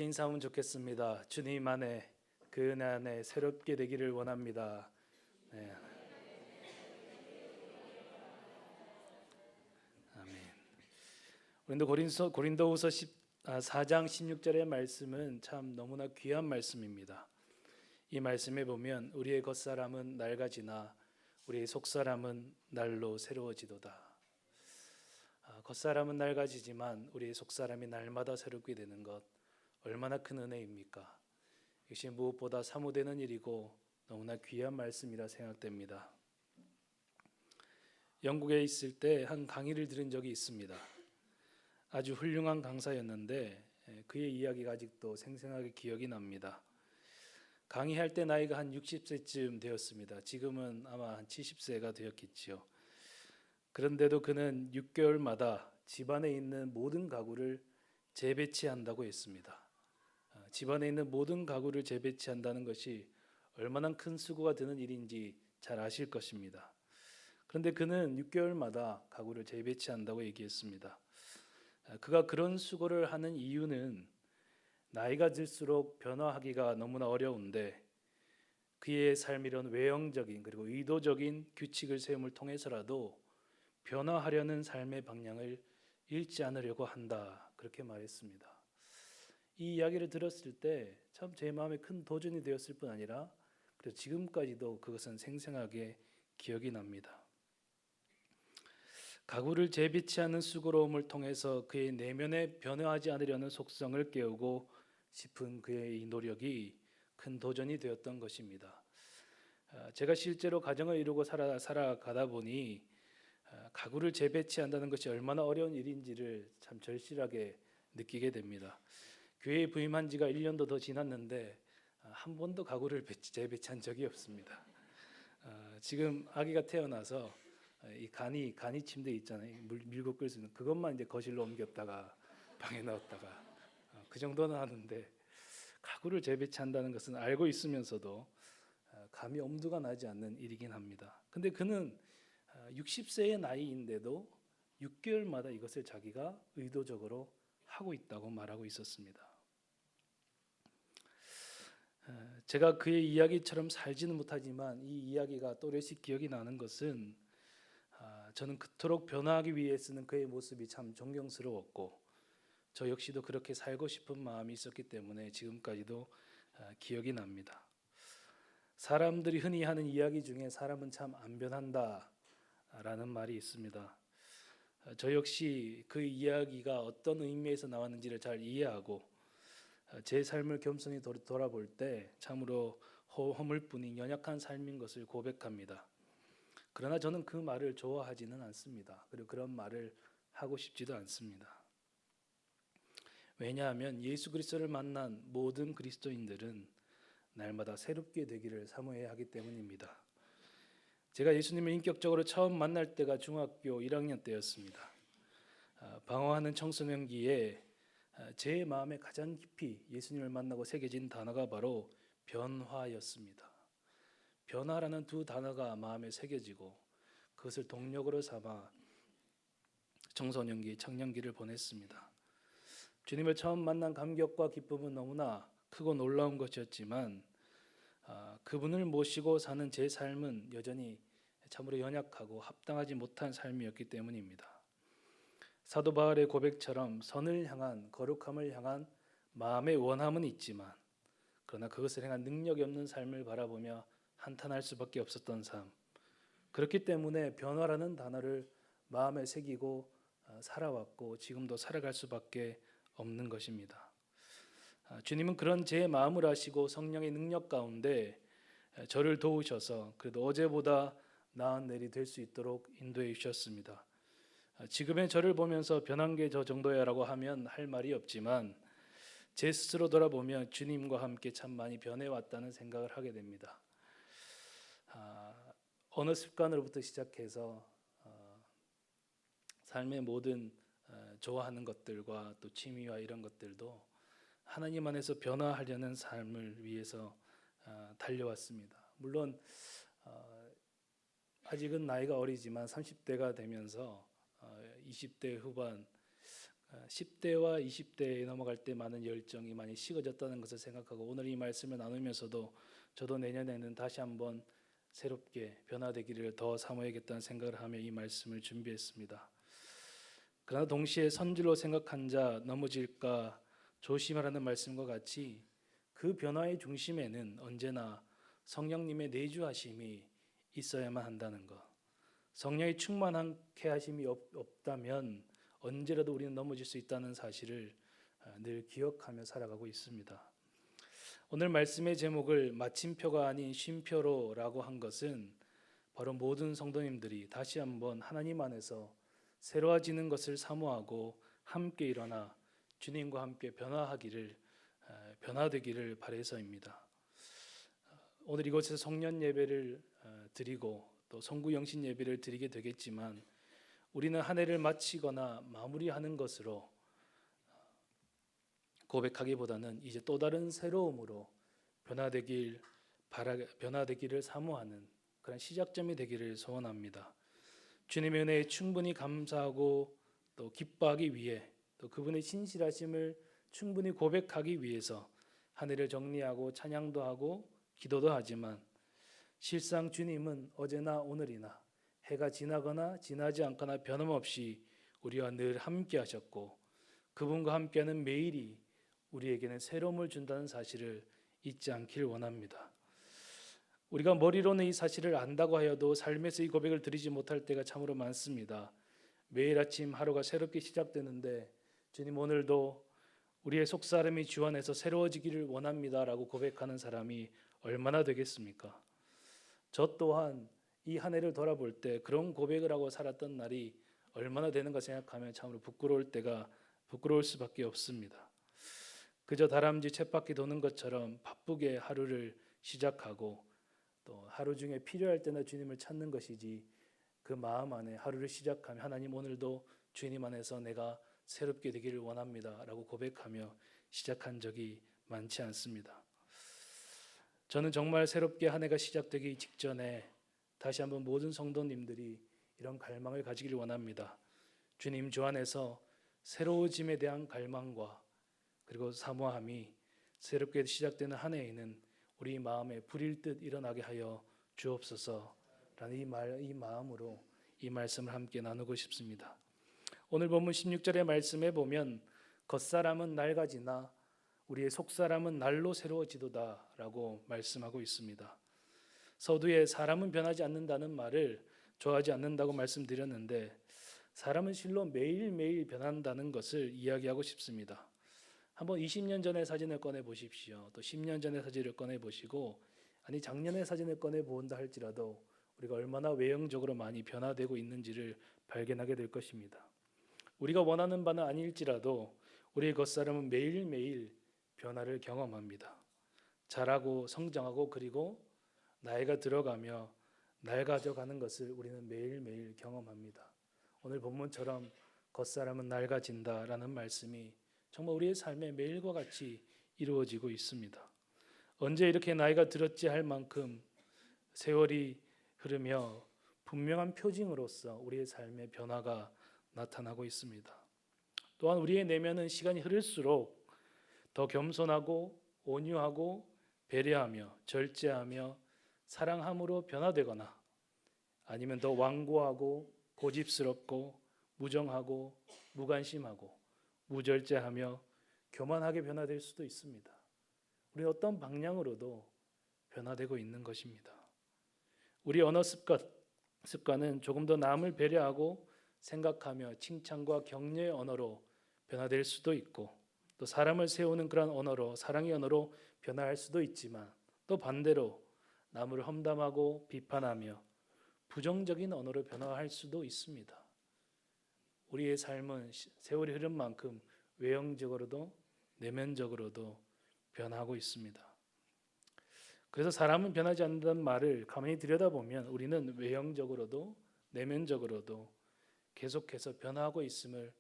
인사하면 좋겠습니다. 주님 안에 그 은혜 안에 새롭게 되기를 원합니다. 네. 아멘. 고린도후서 4장 16절의 말씀은 참 너무나 귀한 말씀입니다. 이 말씀에 보면 우리의 겉사람은 낡아지나 우리의 속사람은 날로 새로워지도다. 겉사람은 낡아지지만 우리의 속사람이 날마다 새롭게 되는 것 얼마나 큰 은혜입니까? 이것이 무엇보다 사모되는 일이고 너무나 귀한 말씀이라 생각됩니다. 영국에 있을 때 한 강의를 들은 적이 있습니다. 아주 훌륭한 강사였는데 그의 이야기가 아직도 생생하게 기억이 납니다. 강의할 때 나이가 한 60세쯤 되었습니다. 지금은 아마 한 70세가 되었겠지요. 그런데도 그는 6개월마다 집안에 있는 모든 가구를 재배치한다고 했습니다. 집안에 있는 모든 가구를 재배치한다는 것이 얼마나 큰 수고가 드는 일인지 잘 아실 것입니다. 그런데 그는 6개월마다 가구를 재배치한다고 얘기했습니다. 그가 그런 수고를 하는 이유는 나이가 들수록 변화하기가 너무나 어려운데 그의 삶이 이런 외형적인 그리고 의도적인 규칙을 세움을 통해서라도 변화하려는 삶의 방향을 잃지 않으려고 한다. 그렇게 말했습니다. 이 이야기를 들었을 때 참 제 마음에 큰 도전이 되었을 뿐 아니라 그래서 지금까지도 그것은 생생하게 기억이 납니다. 가구를 재배치하는 수고로움을 통해서 그의 내면에 변화하지 않으려는 속성을 깨우고 싶은 그의 이 노력이 큰 도전이 되었던 것입니다. 제가 실제로 가정을 이루고 살아가다 보니 가구를 재배치한다는 것이 얼마나 어려운 일인지를 참 절실하게 느끼게 됩니다. 교회에 부임한 지가 1년도 더 지났는데 한 번도 가구를 재배치한 적이 없습니다. 지금 아기가 태어나서 이 간이 침대 있잖아요. 밀고 끌 수 있는 그것만 이제 거실로 옮겼다가 방에 넣었다가 그 정도는 하는데 가구를 재배치한다는 것은 알고 있으면서도 감히 엄두가 나지 않는 일이긴 합니다. 근데 그는 60세의 나이인데도 6개월마다 이것을 자기가 의도적으로 하고 있다고 말하고 있었습니다. 제가 그의 이야기처럼 살지는 못하지만 이 이야기가 또렷이 기억이 나는 것은 저는 그토록 변화하기 위해 쓰는 그의 모습이 참 존경스러웠고 저 역시도 그렇게 살고 싶은 마음이 있었기 때문에 지금까지도 기억이 납니다. 사람들이 흔히 하는 이야기 중에 사람은 참 안 변한다 라는 말이 있습니다. 저 역시 그 이야기가 어떤 의미에서 나왔는지를 잘 이해하고 제 삶을 겸손히 돌아볼 때 참으로 허물뿐인 연약한 삶인 것을 고백합니다. 그러나 저는 그 말을 좋아하지는 않습니다. 그리고 그런 말을 하고 싶지도 않습니다. 왜냐하면 예수 그리스도를 만난 모든 그리스도인들은 날마다 새롭게 되기를 사모해야 하기 때문입니다. 제가 예수님을 인격적으로 처음 만날 때가 중학교 1학년 때였습니다. 방황하는 청소년기에 제 마음에 가장 깊이 예수님을 만나고 새겨진 단어가 바로 변화였습니다. 변화라는 두 단어가 마음에 새겨지고 그것을 동력으로 삼아 청소년기, 청년기를 보냈습니다. 주님을 처음 만난 감격과 기쁨은 너무나 크고 놀라운 것이었지만 그분을 모시고 사는 제 삶은 여전히 참으로 연약하고 합당하지 못한 삶이었기 때문입니다. 사도 바울의 고백처럼 선을 향한 거룩함을 향한 마음의 원함은 있지만 그러나 그것을 향한 능력이 없는 삶을 바라보며 한탄할 수밖에 없었던 삶. 그렇기 때문에 변화라는 단어를 마음에 새기고 살아왔고 지금도 살아갈 수밖에 없는 것입니다. 주님은 그런 제 마음을 아시고 성령의 능력 가운데 저를 도우셔서 그래도 어제보다 나은 내일이 될 수 있도록 인도해 주셨습니다. 지금의 저를 보면서 변한 게 저 정도야라고 하면 할 말이 없지만 제 스스로 돌아보면 주님과 함께 참 많이 변해왔다는 생각을 하게 됩니다. 어느 습관으로부터 시작해서 삶의 모든 좋아하는 것들과 또 취미와 이런 것들도 하나님 안에서 변화하려는 삶을 위해서 달려왔습니다. 물론 아직은 나이가 어리지만 30대가 되면서 20대 후반 10대와 20대에 넘어갈 때 많은 열정이 많이 식어졌다는 것을 생각하고 오늘 이 말씀을 나누면서도 저도 내년에는 다시 한번 새롭게 변화되기를 더 사모하겠다는 생각을 하며 이 말씀을 준비했습니다. 그러나 동시에 선지로 생각한 자 넘어질까 조심하라는 말씀과 같이 그 변화의 중심에는 언제나 성령님의 내주하심이 있어야만 한다는 것. 성령의 충만하게 하심이 없다면 언제라도 우리는 넘어질 수 있다는 사실을 늘 기억하며 살아가고 있습니다. 오늘 말씀의 제목을 마침표가 아닌 쉼표로라고 한 것은 바로 모든 성도님들이 다시 한번 하나님 안에서 새로워지는 것을 사모하고 함께 일어나 주님과 함께 변화되기를 바라서입니다. 오늘 이곳에서 성년 예배를 드리고 또 성구 영신 예배를 드리게 되겠지만 우리는 한 해를 마치거나 마무리하는 것으로 고백하기보다는 이제 또 다른 새로움으로 변화되기를 사모하는 그런 시작점이 되기를 소원합니다. 주님의 은혜에 충분히 감사하고 또 기뻐하기 위해 또 그분의 신실하심을 충분히 고백하기 위해서 한 해를 정리하고 찬양도 하고 기도도 하지만 실상 주님은 어제나 오늘이나 해가 지나거나 지나지 않거나 변함없이 우리와 늘 함께 하셨고 그분과 함께하는 매일이 우리에게는 새로움을 준다는 사실을 잊지 않길 원합니다. 우리가 머리로는 이 사실을 안다고 하여도 삶에서 이 고백을 드리지 못할 때가 참으로 많습니다. 매일 아침 하루가 새롭게 시작되는데 주님 오늘도 우리의 속사람이 주 안에서 새로워지기를 원합니다라고 고백하는 사람이 얼마나 되겠습니까? 저 또한 이 한 해를 돌아볼 때 그런 고백을 하고 살았던 날이 얼마나 되는가 생각하면 참으로 부끄러울 수밖에 없습니다. 그저 다람쥐 쳇바퀴 도는 것처럼 바쁘게 하루를 시작하고 또 하루 중에 필요할 때나 주님을 찾는 것이지 그 마음 안에 하루를 시작하며 하나님 오늘도 주님 안에서 내가 새롭게 되기를 원합니다 라고 고백하며 시작한 적이 많지 않습니다. 저는 정말 새롭게 한 해가 시작되기 직전에 다시 한번 모든 성도님들이 이런 갈망을 가지기를 원합니다. 주님 주 안에서 새로워짐에 대한 갈망과 그리고 사모함이 새롭게 시작되는 한 해에는 우리 마음에 불일 듯 일어나게 하여 주옵소서라는 이 마음으로 이 말씀을 함께 나누고 싶습니다. 오늘 본문 16절의 말씀에 보면 겉사람은 낡아지나 우리의 속사람은 날로 새로워지도다 라고 말씀하고 있습니다. 서두에 사람은 변하지 않는다는 말을 좋아하지 않는다고 말씀드렸는데 사람은 실로 매일매일 변한다는 것을 이야기하고 싶습니다. 한번 20년 전의 사진을 꺼내 보십시오. 또 10년 전의 사진을 꺼내 보시고 아니 작년의 사진을 꺼내 본다 할지라도 우리가 얼마나 외형적으로 많이 변화되고 있는지를 발견하게 될 것입니다. 우리가 원하는 바는 아닐지라도 우리의 겉사람은 매일매일 변화를 경험합니다. 자라고 성장하고 그리고 나이가 들어가며 낡아져가는 것을 우리는 매일매일 경험합니다. 오늘 본문처럼 겉사람은 낡아진다라는 말씀이 정말 우리의 삶에 매일과 같이 이루어지고 있습니다. 언제 이렇게 나이가 들었지 할 만큼 세월이 흐르며 분명한 표징으로서 우리의 삶의 변화가 나타나고 있습니다. 또한 우리의 내면은 시간이 흐를수록 더 겸손하고 온유하고 배려하며 절제하며 사랑함으로 변화되거나 아니면 더 완고하고 고집스럽고 무정하고 무관심하고 무절제하며 교만하게 변화될 수도 있습니다. 우리는 어떤 방향으로도 변화되고 있는 것입니다. 우리 언어 습관은 조금 더 남을 배려하고 생각하며 칭찬과 격려의 언어로 변화될 수도 있고 또 사람을 세우는 그런 언어로 사랑의 언어로 변화할 수도 있지만 또 반대로 남을 험담하고 비판하며 부정적인 언어로 변화할 수도 있습니다. 우리의 삶은 세월이 흐른 만큼 외형적으로도 내면적으로도 변하고 있습니다. 그래서 사람은 변하지 않는다는 말을 가만히 들여다보면 우리는 외형적으로도 내면적으로도 계속해서 변화하고 있음을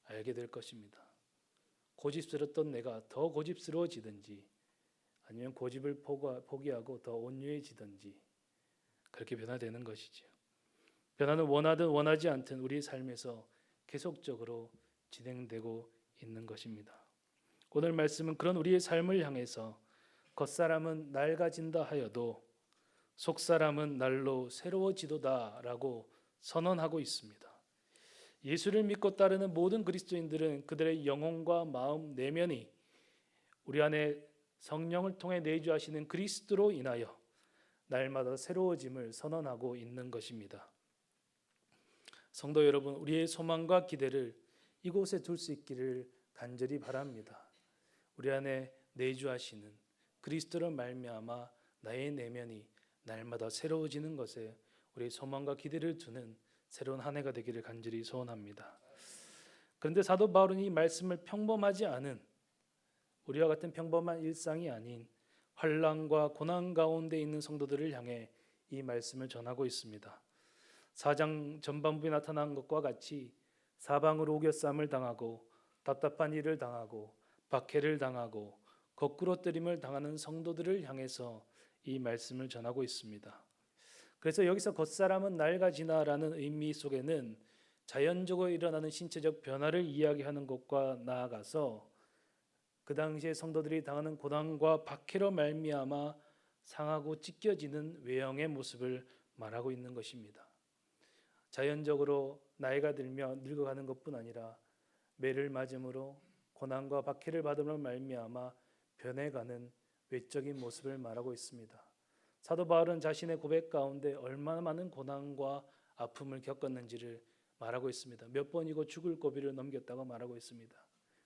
알게 될 것입니다. 고집스럽던 내가 더 고집스러워지든지 아니면 고집을 포기하고 더 온유해지든지 그렇게 변화되는 것이죠. 변화는 원하든 원하지 않든 우리의 삶에서 계속적으로 진행되고 있는 것입니다. 오늘 말씀은 그런 우리의 삶을 향해서 겉사람은 낡아진다 하여도 속사람은 날로 새로워지도다라고 선언하고 있습니다. 예수를 믿고 따르는 모든 그리스도인들은 그들의 영혼과 마음 내면이 우리 안에 성령을 통해 내주하시는 그리스도로 인하여 날마다 새로워짐을 선언하고 있는 것입니다. 성도 여러분, 우리의 소망과 기대를 이곳에 둘 수 있기를 간절히 바랍니다. 우리 안에 내주하시는 그리스도로 말미암아 나의 내면이 날마다 새로워지는 것에 우리의 소망과 기대를 두는 새로운 한 해가 되기를 간절히 소원합니다. 그런데 사도 바울은 이 말씀을 평범하지 않은 우리와 같은 평범한 일상이 아닌 환난과 고난 가운데 있는 성도들을 향해 이 말씀을 전하고 있습니다. 4장 전반부에 나타난 것과 같이 사방으로 우겨쌈을 당하고 답답한 일을 당하고 박해를 당하고 거꾸로 뜨림을 당하는 성도들을 향해서 이 말씀을 전하고 있습니다. 그래서 여기서 겉사람은 낡아지나라는 의미 속에는 자연적으로 일어나는 신체적 변화를 이야기하는 것과 나아가서 그 당시에 성도들이 당하는 고난과 박해로 말미암아 상하고 찢겨지는 외형의 모습을 말하고 있는 것입니다. 자연적으로 나이가 들며 늙어가는 것뿐 아니라 매를 맞음으로 고난과 박해를 받음으로 말미암아 변해가는 외적인 모습을 말하고 있습니다. 사도 바울은 자신의 고백 가운데 얼마나 많은 고난과 아픔을 겪었는지를 말하고 있습니다. 몇 번이고 죽을 고비를 넘겼다고 말하고 있습니다.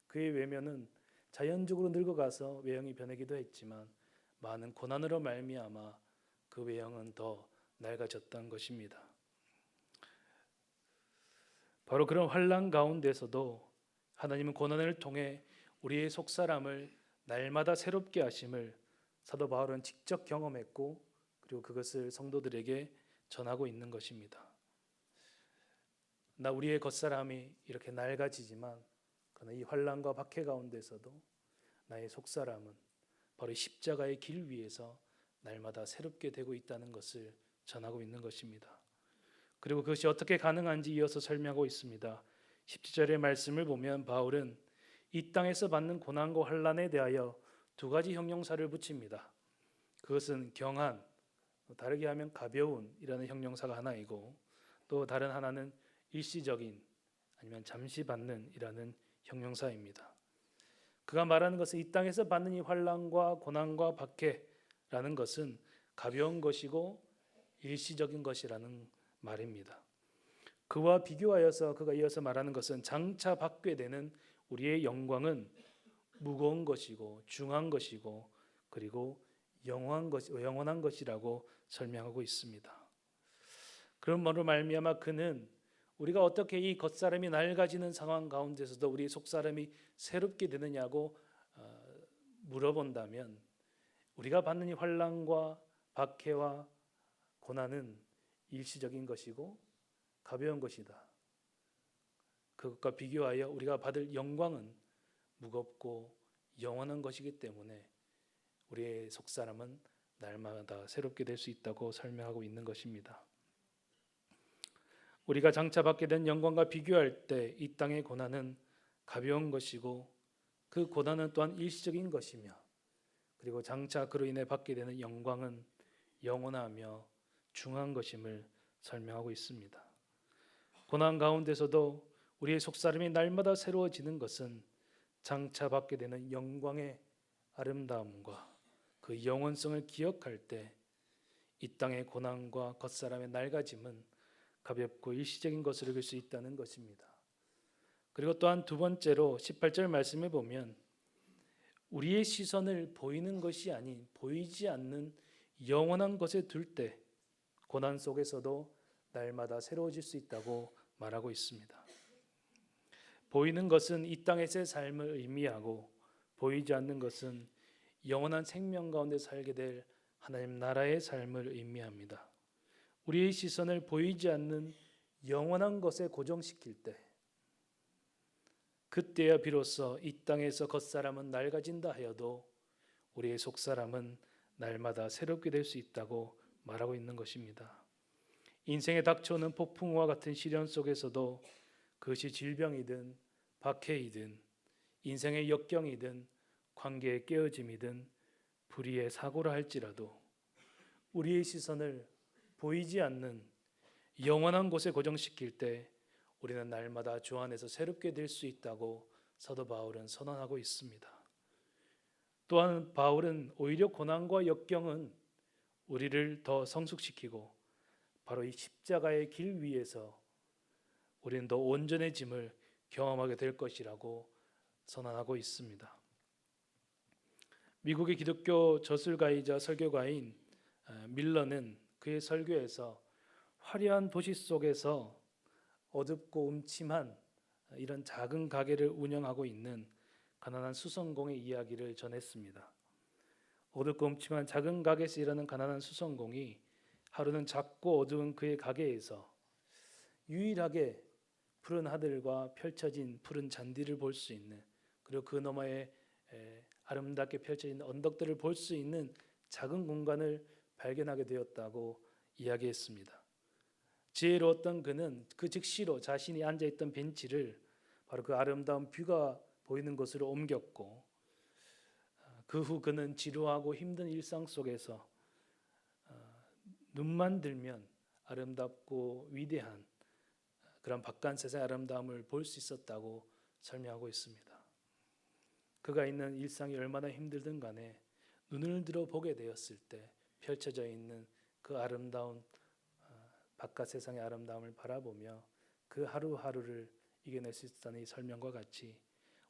그의 외면은 자연적으로 늙어가서 외형이 변하기도 했지만 많은 고난으로 말미암아 그 외형은 더 낡아졌던 것입니다. 바로 그런 환난 가운데서도 하나님은 고난을 통해 우리의 속사람을 날마다 새롭게 하심을 사도 바울은 직접 경험했고 그리고 그것을 성도들에게 전하고 있는 것입니다. 우리의 겉사람이 이렇게 낡아지지만 그러나 이 환난과 박해 가운데서도 나의 속사람은 바로 십자가의 길 위에서 날마다 새롭게 되고 있다는 것을 전하고 있는 것입니다. 그리고 그것이 어떻게 가능한지 이어서 설명하고 있습니다. 17절의 말씀을 보면 바울은 이 땅에서 받는 고난과 환난에 대하여 두 가지 형용사를 붙입니다. 그것은 경한, 다르게 하면 가벼운이라는 형용사가 하나이고 또 다른 하나는 일시적인 아니면 잠시 받는이라는 형용사입니다. 그가 말하는 것은 이 땅에서 받는 이 환난과 고난과 박해라는 것은 가벼운 것이고 일시적인 것이라는 말입니다. 그와 비교하여서 그가 이어서 말하는 것은 장차 받게 되는 우리의 영광은 무거운 것이고 중한 것이고 그리고 영원한 것이라고 설명하고 있습니다. 그런 말로 말미암아 그는 우리가 어떻게 이 겉사람이 낡아지는 상황 가운데서도 우리 속사람이 새롭게 되느냐고 물어본다면 우리가 받는 이 환난과 박해와 고난은 일시적인 것이고 가벼운 것이다. 그것과 비교하여 우리가 받을 영광은 무겁고 영원한 것이기 때문에 우리의 속사람은 날마다 새롭게 될 수 있다고 설명하고 있는 것입니다. 우리가 장차 받게 된 영광과 비교할 때 이 땅의 고난은 가벼운 것이고 그 고난은 또한 일시적인 것이며 그리고 장차 그로 인해 받게 되는 영광은 영원하며 중한 것임을 설명하고 있습니다. 고난 가운데서도 우리의 속사람이 날마다 새로워지는 것은 장차 받게 되는 영광의 아름다움과 그 영원성을 기억할 때 이 땅의 고난과 겉사람의 낡아짐은 가볍고 일시적인 것을 읽을 수 있다는 것입니다. 그리고 또한 두 번째로 18절 말씀에 보면 우리의 시선을 보이는 것이 아닌 보이지 않는 영원한 것에 둘 때 고난 속에서도 날마다 새로워질 수 있다고 말하고 있습니다. 보이는 것은 이 땅에서의 삶을 의미하고 보이지 않는 것은 영원한 생명 가운데 살게 될 하나님 나라의 삶을 의미합니다. 우리의 시선을 보이지 않는 영원한 것에 고정시킬 때 그때야 비로소 이 땅에서 겉사람은 낡아진다 하여도 우리의 속사람은 날마다 새롭게 될 수 있다고 말하고 있는 것입니다. 인생에 닥쳐오는 폭풍우와 같은 시련 속에서도 그것이 질병이든 박해이든 인생의 역경이든 관계의 깨어짐이든 불의의 사고라 할지라도 우리의 시선을 보이지 않는 영원한 곳에 고정시킬 때 우리는 날마다 주 안에서 새롭게 될 수 있다고 사도 바울은 선언하고 있습니다. 또한 바울은 오히려 고난과 역경은 우리를 더 성숙시키고 바로 이 십자가의 길 위에서 우리는 더 온전해짐을 경험하게 될 것이라고 선언하고 있습니다. 미국의 기독교 저술가이자 설교가인 밀러는 그의 설교에서 화려한 도시 속에서 어둡고 음침한 이런 작은 가게를 운영하고 있는 가난한 수성공의 이야기를 전했습니다. 어둡고 음침한 작은 가게에서 일하는 가난한 수성공이 하루는 작고 어두운 그의 가게에서 유일하게 푸른 하늘과 펼쳐진 푸른 잔디를 볼 수 있는, 그리고 그 너머에 아름답게 펼쳐진 언덕들을 볼 수 있는 작은 공간을 발견하게 되었다고 이야기했습니다. 지혜로웠던 그는 그 즉시로 자신이 앉아있던 벤치를 바로 그 아름다운 뷰가 보이는 곳으로 옮겼고, 그 후 그는 지루하고 힘든 일상 속에서 눈만 들면 아름답고 위대한 그런 바깥 세상의 아름다움을 볼 수 있었다고 설명하고 있습니다. 그가 있는 일상이 얼마나 힘들든 간에 눈을 들어 보게 되었을 때 펼쳐져 있는 그 아름다운 바깥 세상의 아름다움을 바라보며 그 하루하루를 이겨낼 수 있다는 이 설명과 같이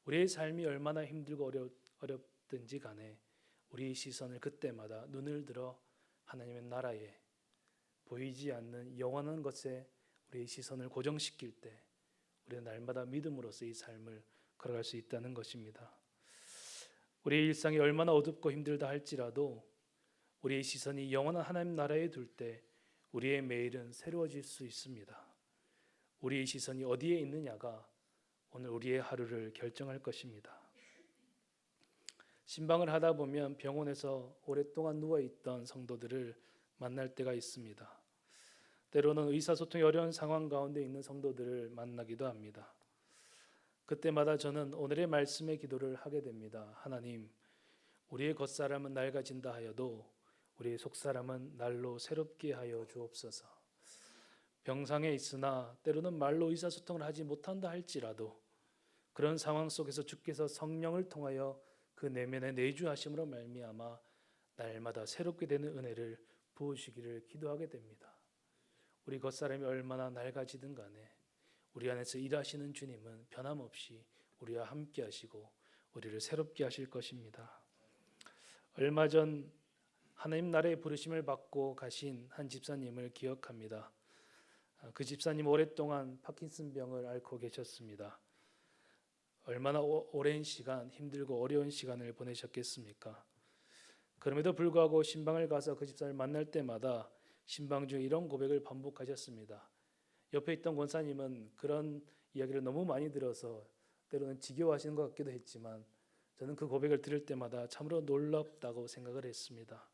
우리의 삶이 얼마나 힘들고 어렵든지 간에 우리의 시선을 그때마다 눈을 들어 하나님의 나라에 보이지 않는 영원한 것에 우리의 시선을 고정시킬 때 우리는 날마다 믿음으로써 이 삶을 걸어갈 수 있다는 것입니다. 우리의 일상이 얼마나 어둡고 힘들다 할지라도 우리의 시선이 영원한 하나님 나라에 둘 때 우리의 매일은 새로워질 수 있습니다. 우리의 시선이 어디에 있느냐가 오늘 우리의 하루를 결정할 것입니다. 신방을 하다 보면 병원에서 오랫동안 누워있던 성도들을 만날 때가 있습니다. 때로는 의사소통이 어려운 상황 가운데 있는 성도들을 만나기도 합니다. 그때마다 저는 오늘의 말씀의 기도를 하게 됩니다. 하나님, 우리의 겉사람은 낡아진다 하여도 우리의 속사람은 날로 새롭게 하여 주옵소서. 병상에 있으나 때로는 말로 의사소통을 하지 못한다 할지라도 그런 상황 속에서 주께서 성령을 통하여 그 내면에 내주하심으로 말미암아 날마다 새롭게 되는 은혜를 부으시기를 기도하게 됩니다. 우리 겉사람이 얼마나 낡아지든 간에 우리 안에서 일하시는 주님은 변함없이 우리와 함께 하시고 우리를 새롭게 하실 것입니다. 얼마 전 하나님 나라의 부르심을 받고 가신 한 집사님을 기억합니다. 그 집사님 오랫동안 파킨슨병을 앓고 계셨습니다. 얼마나 오랜 시간 힘들고 어려운 시간을 보내셨겠습니까? 그럼에도 불구하고 신방을 가서 그 집사를 만날 때마다 신방 중에 이런 고백을 반복하셨습니다. 옆에 있던 권사님은 그런 이야기를 너무 많이 들어서 때로는 지겨워하시는 것 같기도 했지만 저는 그 고백을 들을 때마다 참으로 놀랍다고 생각을 했습니다.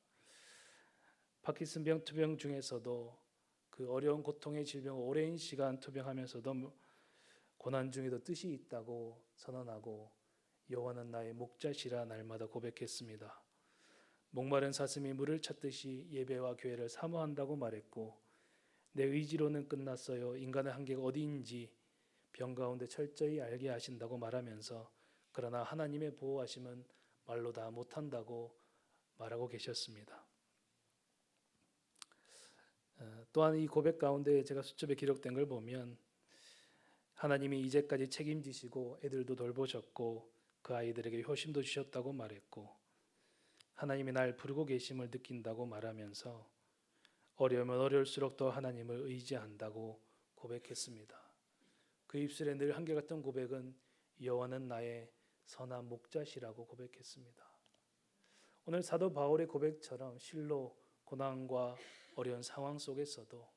파킨슨병 투병 중에서도 그 어려운 고통의 질병을 오랜 시간 투병하면서도 고난 중에도 뜻이 있다고 선언하고 여호와는 나의 목자시라 날마다 고백했습니다. 목마른 사슴이 물을 찾듯이 예배와 교회를 사모한다고 말했고 내 의지로는 끝났어요. 인간의 한계가 어디인지 병 가운데 철저히 알게 하신다고 말하면서 그러나 하나님의 보호하심은 말로 다 못한다고 말하고 계셨습니다. 또한 이 고백 가운데 제가 수첩에 기록된 걸 보면 하나님이 이제까지 책임지시고 애들도 돌보셨고 그 아이들에게 효심도 주셨다고 말했고 하나님이 날 부르고 계심을 느낀다고 말하면서 어려우면 어려울수록 더 하나님을 의지한다고 고백했습니다. 그 입술에 늘 한결같은 고백은 여호와는 나의 선한 목자시라고 고백했습니다. 오늘 사도 바울의 고백처럼 실로 고난과 어려운 상황 속에서도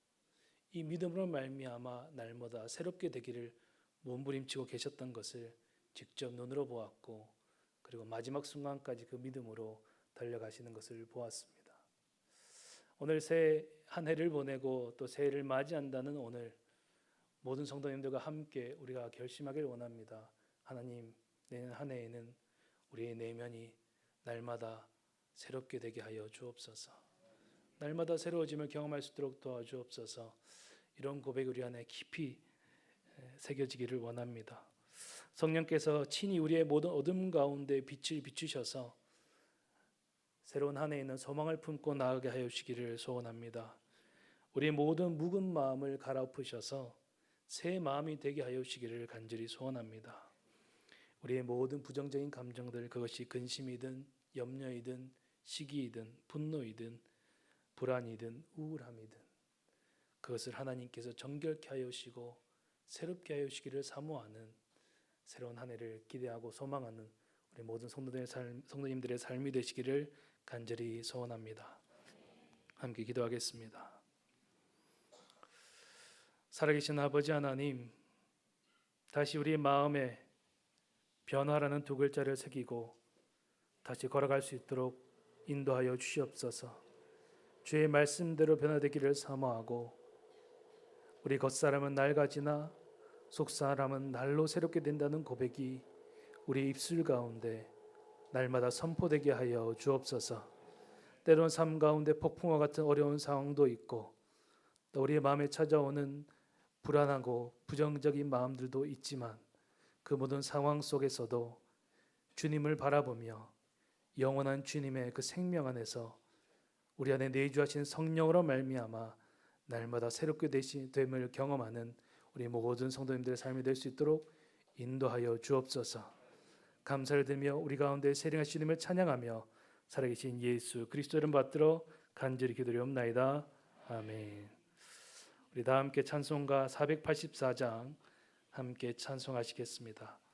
이 믿음으로 말미암아 날마다 새롭게 되기를 몸부림치고 계셨던 것을 직접 눈으로 보았고 그리고 마지막 순간까지 그 믿음으로 달려가시는 것을 보았습니다. 오늘 새 한 해를 보내고 또 새해를 맞이한다는 오늘 모든 성도님들과 함께 우리가 결심하길 원합니다. 하나님, 내년 한 해에는 우리의 내면이 날마다 새롭게 되게 하여 주옵소서. 날마다 새로워짐을 경험할 수 있도록 도와주옵소서. 이런 고백 우리 안에 깊이 새겨지기를 원합니다. 성령께서 친히 우리의 모든 어둠 가운데 빛을 비추셔서 새로운 한 해에는 소망을 품고 나아가게 하여 주시기를 소원합니다. 우리의 모든 묵은 마음을 갈아엎으셔서 새 마음이 되게 하여 주시기를 간절히 소원합니다. 우리의 모든 부정적인 감정들, 그것이 근심이든 염려이든 시기이든 분노이든 불안이든 우울함이든, 그것을 하나님께서 정결케 하여 주시고 새롭게 하여 주시기를 사모하는 새로운 한 해를 기대하고 소망하는 우리 모든 성도님들의 삶이 되시기를 간절히 소원합니다. 함께 기도하겠습니다. 살아계신 아버지 하나님, 다시 우리 마음에 변화라는 두 글자를 새기고 다시 걸어갈 수 있도록 인도하여 주시옵소서. 주의 말씀대로 변화되기를 사모하고 우리 겉사람은 낡아지나 속사람은 날로 새롭게 된다는 고백이 우리 입술 가운데 날마다 선포되게 하여 주옵소서. 때론 삶 가운데 폭풍과 같은 어려운 상황도 있고 또 우리의 마음에 찾아오는 불안하고 부정적인 마음들도 있지만 그 모든 상황 속에서도 주님을 바라보며 영원한 주님의 그 생명 안에서 우리 안에 내주하신 성령으로 말미암아 날마다 새롭게 됨을 경험하는 우리 모든 성도님들의 삶이 될 수 있도록 인도하여 주옵소서. 감사를 드리며 우리 가운데 세령하신 주님을 찬양하며 살아계신 예수 그리스도 이름 받들어 간절히 기도드리옵나이다. 아멘. 우리 다 함께 찬송가 484장 함께 찬송하시겠습니다.